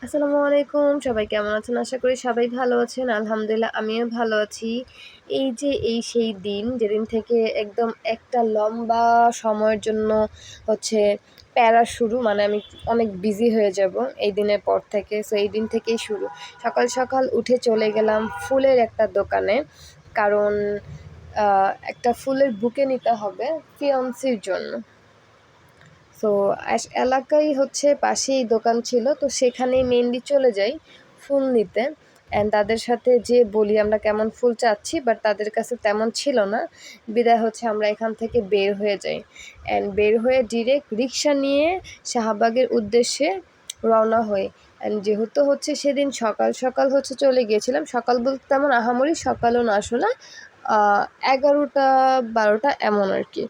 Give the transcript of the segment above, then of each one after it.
আসসালামু আলাইকুম। সবাই কেমন আছেন? আশা করি সবাই ভালো আছেন। আলহামদুলিল্লাহ আমিও ভালো আছি। সেই দিন যেদিন থেকে একদম একটা লম্বা সময়ের জন্য হচ্ছে প্যারা শুরু। মানে আমি অনেক বিজি হয়ে যাব এই দিনের পর থেকে। সো এই দিন থেকেই শুরু। সকাল, সকাল উঠে চলে গেলাম ফুলের একটা দোকানে। কারণ একটা ফুলের বুকে নিতে হবে ফিয়ন্সির জন্য। সো এলাকায় হচ্ছে পাশেই দোকান ছিল, তো সেখানেই মেইনলি চলে যাই ফুল নিতে। অ্যান্ড তাদের সাথে যেয়ে বলি আমরা কেমন ফুল চাচ্ছি, বাট তাদের কাছে তেমন ছিল না। বিদায় হচ্ছে আমরা এখান থেকে বের হয়ে যাই। অ্যান্ড বের হয়ে ডিরেক্ট রিক্সা নিয়ে শাহবাগের উদ্দেশ্যে রওনা হই। অ্যান্ড যেহেতু হচ্ছে সেদিন সকাল সকাল হচ্ছে চলে গিয়েছিলাম, সকাল বলতে তেমন আহামরি সকালও না, আসলে 11টা 12টা এমন আর কি।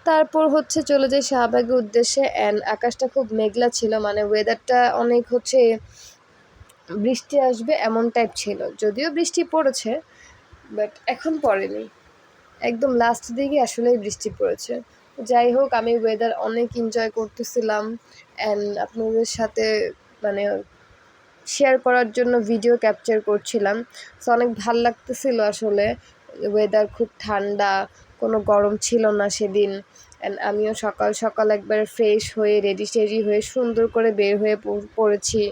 তারপর হচ্ছে চলে যাই শাহবাগের উদ্দেশ্যে। অ্যান্ড আকাশটা খুব মেঘলা ছিল, মানে ওয়েদারটা অনেক হচ্ছে বৃষ্টি আসবে এমন টাইপ ছিল। যদিও বৃষ্টি পড়েছে, বাট এখন পড়েনি, একদম লাস্ট দিকে আসলেই বৃষ্টি পড়েছে। যাই হোক, আমি ওয়েদার অনেক এনজয় করতেছিলাম। অ্যান্ড আপনাদের সাথে মানে শেয়ার করার জন্য ভিডিও ক্যাপচার করছিলাম। সো অনেক ভাল লাগতেছিল আসলে। ওয়েদার খুব ঠান্ডা, কোনো গরম ছিল না সেদিন। অ্যান্ড আমিও সকাল সকাল একবার ফ্রেশ হয়ে রেডি টেডি হয়ে সুন্দর করে বের হয়ে পড়েছি।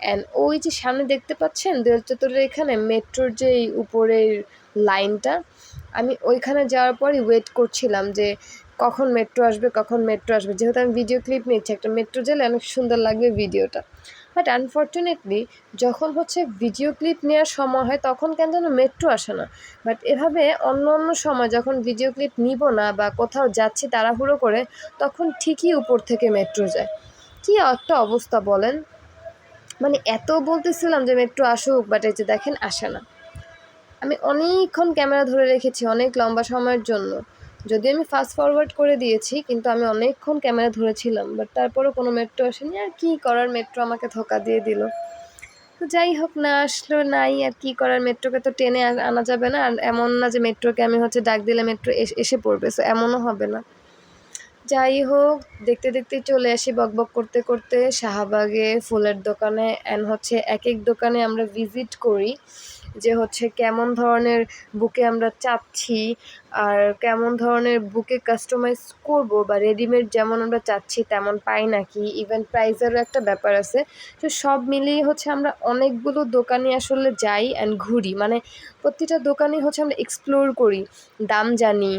অ্যান্ড ওই যে সামনে দেখতে পাচ্ছেন দোল চত্বরের এখানে মেট্রোর যেই উপরের লাইনটা, আমি ওইখানে যাওয়ার পরই ওয়েট করছিলাম যে কখন মেট্রো আসবে, কখন মেট্রো আসবে। যেহেতু আমি ভিডিও ক্লিপ নিচ্ছি, একটা মেট্রো গেলে অনেক সুন্দর লাগবে ভিডিওটা। বাট আনফর্চুনেটলি যখন হচ্ছে ভিডিও ক্লিপ নেওয়ার সময় হয় তখন কেন যেন মেট্রো আসে না। বাট এভাবে অন্য অন্য সময় যখন ভিডিও ক্লিপ নিব না বা কোথাও যাচ্ছি তাড়াহুড়ো করে, তখন ঠিকই উপর থেকে মেট্রো যায়। কী একটা অবস্থা বলেন! মানে এত বলতেছিলাম যে মেট্রো আসুক, বাট এই যে দেখেন আসে না। আমি অনেকক্ষণ ক্যামেরা ধরে রেখেছি অনেক লম্বা সময়ের জন্য। যদিও আমি ফাস্ট ফরওয়ার্ড করে দিয়েছি, কিন্তু আমি অনেকক্ষণ ক্যামেরা ধরেছিলাম। বাট তারপরেও কোনো মেট্রো আসেনি। আর কী করার, মেট্রো আমাকে ধোঁকা দিয়ে দিল। তো যাই হোক, না আসলো নাই, আর কী করার, মেট্রোকে তো টেনে আনা যাবে না। আর এমন না যে মেট্রোকে আমি হচ্ছে ডাক দিলে মেট্রো এসে পড়বে, সো এমনও হবে না। যাই হোক, দেখতে দেখতে চলে আসি বকবক করতে করতে শাহবাগে ফুলের দোকানে। অ্যান্ড হচ্ছে এক এক দোকানে আমরা ভিজিট করি যে হচ্ছে কেমন ধরনের বুকে আমরা চাচ্ছি, আর কেমন ধরনের বুকে কাস্টমাইজ করব, বা রেডিমেড যেমন আমরা চাচ্ছি তেমন পাই নাকি, ইভেন প্রাইসেরও একটা ব্যাপার আছে। তো সব মিলিয়ে হচ্ছে আমরা অনেকগুলো দোকানে আসলে যাই অ্যান্ড ঘুরি। মানে প্রতিটা দোকানে হচ্ছে আমরা এক্সপ্লোর করি, দাম জানি,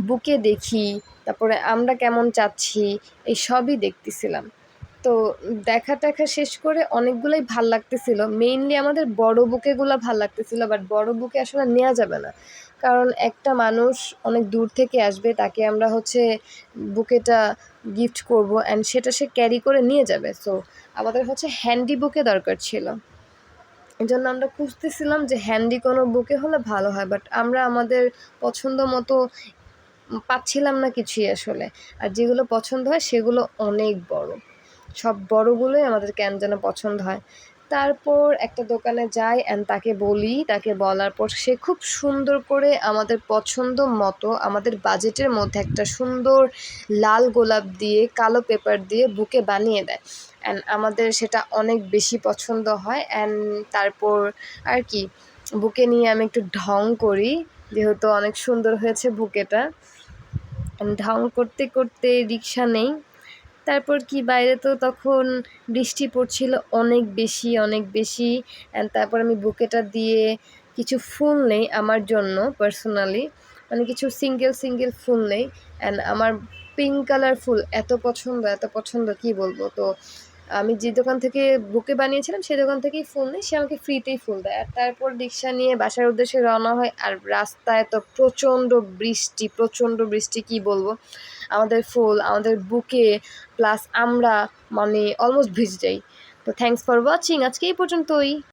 বুকে দেখি, তারপরে আমরা কেমন চাচ্ছি, এই সবই দেখতেছিলাম। তো দেখা টেখা শেষ করে অনেকগুলোই ভাল লাগতেছিল। মেইনলি আমাদের বড় বুকেগুলো ভাল লাগতেছিল, বাট বড় বুকে আসলে নেওয়া যাবে না। কারণ একটা মানুষ অনেক দূর থেকে আসবে, তাকে আমরা হচ্ছে বুকেটা গিফট করব, অ্যান্ড সেটা সে ক্যারি করে নিয়ে যাবে। সো আমাদের হচ্ছে হ্যান্ডি বুকে দরকার ছিল। এই জন্য আমরা খুঁজতেছিলাম যে হ্যান্ডি কোনো বুকে হলে ভালো হয়, বাট আমরা আমাদের পছন্দ মতো পাচ্ছিলাম না কিছুই আসলে। আর যেগুলো পছন্দ হয় সেগুলো অনেক বড়। সব বড়গুলোই আমাদের কেন যেন পছন্দ হয়। তারপর একটা দোকানে যাই অ্যান্ড তাকে বলি, তাকে বলার পর সে খুব সুন্দর করে আমাদের পছন্দ মতো আমাদের বাজেটের মধ্যে একটা সুন্দর লাল গোলাপ দিয়ে কালো পেপার দিয়ে বুকে বানিয়ে দেয়। অ্যান্ড আমাদের সেটা অনেক বেশি পছন্দ হয়। অ্যান্ড তারপর আর কি বুকে নিয়ে আমি একটু ঢং করি, যেহেতু অনেক সুন্দর হয়েছে বুকেটা। ঢং করতে করতে রিক্সা নেই। তারপর কি, বাইরে তো তখন বৃষ্টি পড়ছিল অনেক বেশি অনেক বেশি। অ্যান্ড তারপর আমি বুকেটা দিয়ে কিছু ফুল নেই আমার জন্য পার্সোনালি, মানে কিছু সিঙ্গেল সিঙ্গেল ফুল নেই। অ্যান্ড আমার পিঙ্ক কালার ফুল এত পছন্দ এত পছন্দ, কি বলবো। তো আমি যে দোকান থেকে বুকে বানিয়েছিলাম সেই দোকান থেকেই ফুল নেই, সে আমাকে ফ্রিতেই ফুল দেয়। আর তারপর রিক্সা নিয়ে বাসার উদ্দেশ্যে রওনা হয়। আর রাস্তায় তো প্রচণ্ড বৃষ্টি, কি বলবো। আমাদের ফুল আমাদের বুকে প্লাস আমরা মানে অলমোস্ট ভিজে যাই। তো থ্যাঙ্কস ফর ওয়াচিং, আজকে এই পর্যন্তই।